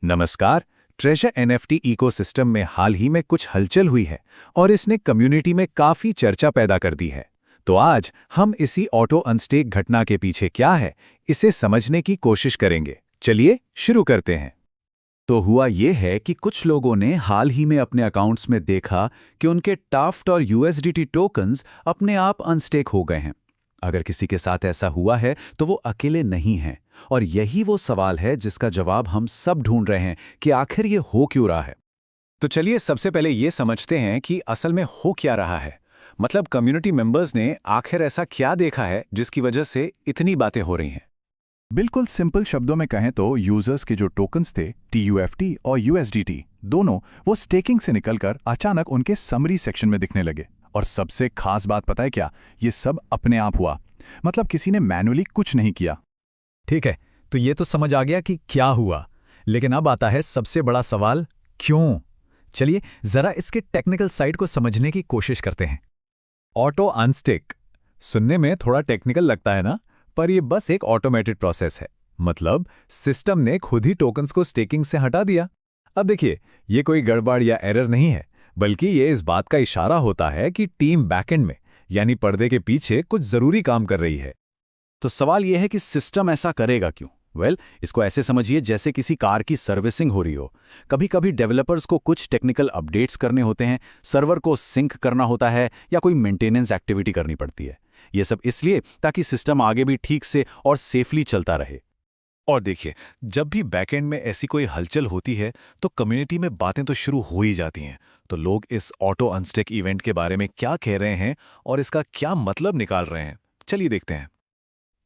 नमस्कार। Treasure NFT ecosystem में हाल ही में कुछ हलचल हुई है और इसने कम्युनिटी में काफी चर्चा पैदा कर दी है। तो आज हम इसी ऑटो अनस्टेक घटना के पीछे क्या है, इसे समझने की कोशिश करेंगे। चलिए शुरू करते हैं। तो हुआ ये है कि कुछ लोगों ने हाल ही में अपने अकाउंट्स में देखा कि उनके टाफ्ट और यूएसडीटी टोकन्स अपने आप अनस्टेक हो गए हैं। अगर किसी के साथ ऐसा हुआ है तो वो अकेले नहीं हैं, और यही वो सवाल है जिसका जवाब हम सब ढूंढ रहे हैं कि आखिर ये हो क्यों रहा है। तो चलिए सबसे पहले ये समझते हैं कि असल में हो क्या रहा है। मतलब कम्युनिटी मेंबर्स ने आखिर ऐसा क्या देखा है जिसकी वजह से इतनी बातें हो रही हैं। बिल्कुल सिंपल शब्दों में कहें तो यूजर्स के जो टोकन्स थे TUFT और USDT, दोनों वो स्टेकिंग से निकलकर अचानक उनके समरी सेक्शन में दिखने लगे। और सबसे खास बात पता है क्या, ये सब अपने आप हुआ। मतलब किसी ने मैन्युअली कुछ नहीं किया। ठीक है, तो ये तो समझ आ गया कि क्या हुआ, लेकिन अब आता है सबसे बड़ा सवाल, क्यों। चलिए जरा इसके टेक्निकल साइड को समझने की कोशिश करते हैं। ऑटो अनस्टेक सुनने में थोड़ा टेक्निकल लगता है ना, पर यह बस एक ऑटोमेटेड प्रोसेस है। मतलब सिस्टम ने खुद ही टोकन्स को स्टेकिंग से हटा दिया। अब देखिए, ये कोई गड़बड़ या एरर नहीं है, बल्कि ये इस बात का इशारा होता है कि टीम बैकएंड में यानी पर्दे के पीछे कुछ जरूरी काम कर रही है। तो सवाल यह है कि सिस्टम ऐसा करेगा क्यों। इसको ऐसे समझिए जैसे किसी कार की सर्विसिंग हो रही हो। कभी कभी डेवलपर्स को कुछ टेक्निकल अपडेट्स करने होते हैं, सर्वर को सिंक करना होता है या कोई मेंटेनेंस एक्टिविटी करनी पड़ती है। ये सब इसलिए ताकि सिस्टम आगे भी ठीक से और सेफली चलता रहे। और देखिए, जब भी बैकएंड में ऐसी कोई हलचल होती है तो कम्युनिटी में बातें तो शुरू हो ही जाती हैं। तो लोग इस ऑटो अनस्टेक इवेंट के बारे में क्या कह रहे हैं और इसका क्या मतलब निकाल रहे हैं, चलिए देखते हैं।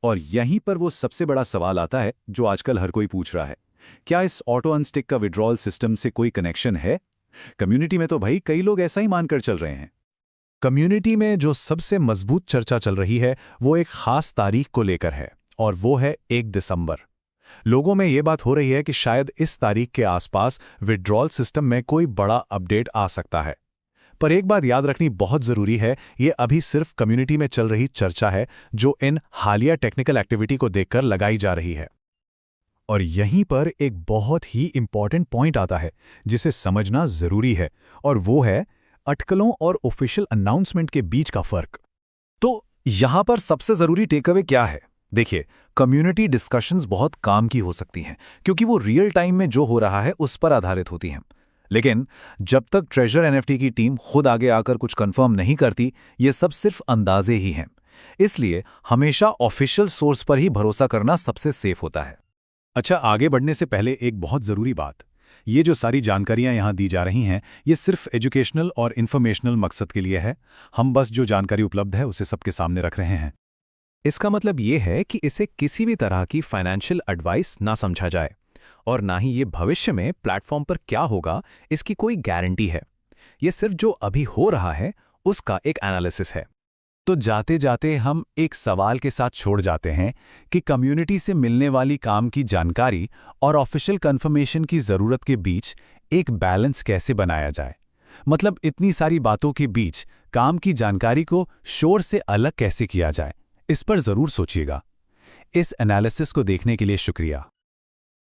और यहीं पर वो सबसे बड़ा सवाल आता है जो आजकल हर कोई पूछ रहा है, क्या इस ऑटो अनस्टेक का विड्रॉल सिस्टम से कोई कनेक्शन है। कम्युनिटी में तो भाई कई लोग ऐसा ही मानकर चल रहे हैं। कम्युनिटी में जो सबसे मजबूत चर्चा चल रही है वो एक खास तारीख को लेकर है, और वो है 1 दिसंबर। लोगों में ये बात हो रही है कि शायद इस तारीख के आसपास विड्रॉल सिस्टम में कोई बड़ा अपडेट आ सकता है। पर एक बात याद रखनी बहुत जरूरी है, ये अभी सिर्फ कम्युनिटी में चल रही चर्चा है जो इन हालिया टेक्निकल एक्टिविटी को देखकर लगाई जा रही है। और यहीं पर एक बहुत ही इंपॉर्टेंट पॉइंट आता है जिसे समझना जरूरी है, और वो है अटकलों और ऑफिशियल अनाउंसमेंट के बीच का फर्क। तो यहां पर सबसे जरूरी टेकअवे क्या है। देखिए, कम्युनिटी डिस्कशंस बहुत काम की हो सकती हैं क्योंकि वो रियल टाइम में जो हो रहा है उस पर आधारित होती हैं। लेकिन जब तक ट्रेजर एनएफटी की टीम खुद आगे आकर कुछ कंफर्म नहीं करती, ये सब सिर्फ अंदाजे ही हैं। इसलिए हमेशा ऑफिशियल सोर्स पर ही भरोसा करना सबसे सेफ होता है। अच्छा, आगे बढ़ने से पहले एक बहुत जरूरी बात, ये जो सारी जानकारियां यहां दी जा रही हैं ये सिर्फ एजुकेशनल और इन्फॉर्मेशनल मकसद के लिए है। हम बस जो जानकारी उपलब्ध है उसे सबके सामने रख रहे हैं। इसका मतलब ये है कि इसे किसी भी तरह की फाइनेंशियल एडवाइस ना समझा जाए, और ना ही ये भविष्य में प्लेटफॉर्म पर क्या होगा इसकी कोई गारंटी है। ये सिर्फ जो अभी हो रहा है उसका एक एनालिसिस है। तो जाते जाते हम एक सवाल के साथ छोड़ जाते हैं कि कम्युनिटी से मिलने वाली काम की जानकारी और ऑफिशियल कंफर्मेशन की जरूरत के बीच एक बैलेंस कैसे बनाया जाए। मतलब इतनी सारी बातों के बीच काम की जानकारी को शोर से अलग कैसे किया जाए, इस पर जरूर सोचिएगा। इस एनालिसिस को देखने के लिए शुक्रिया।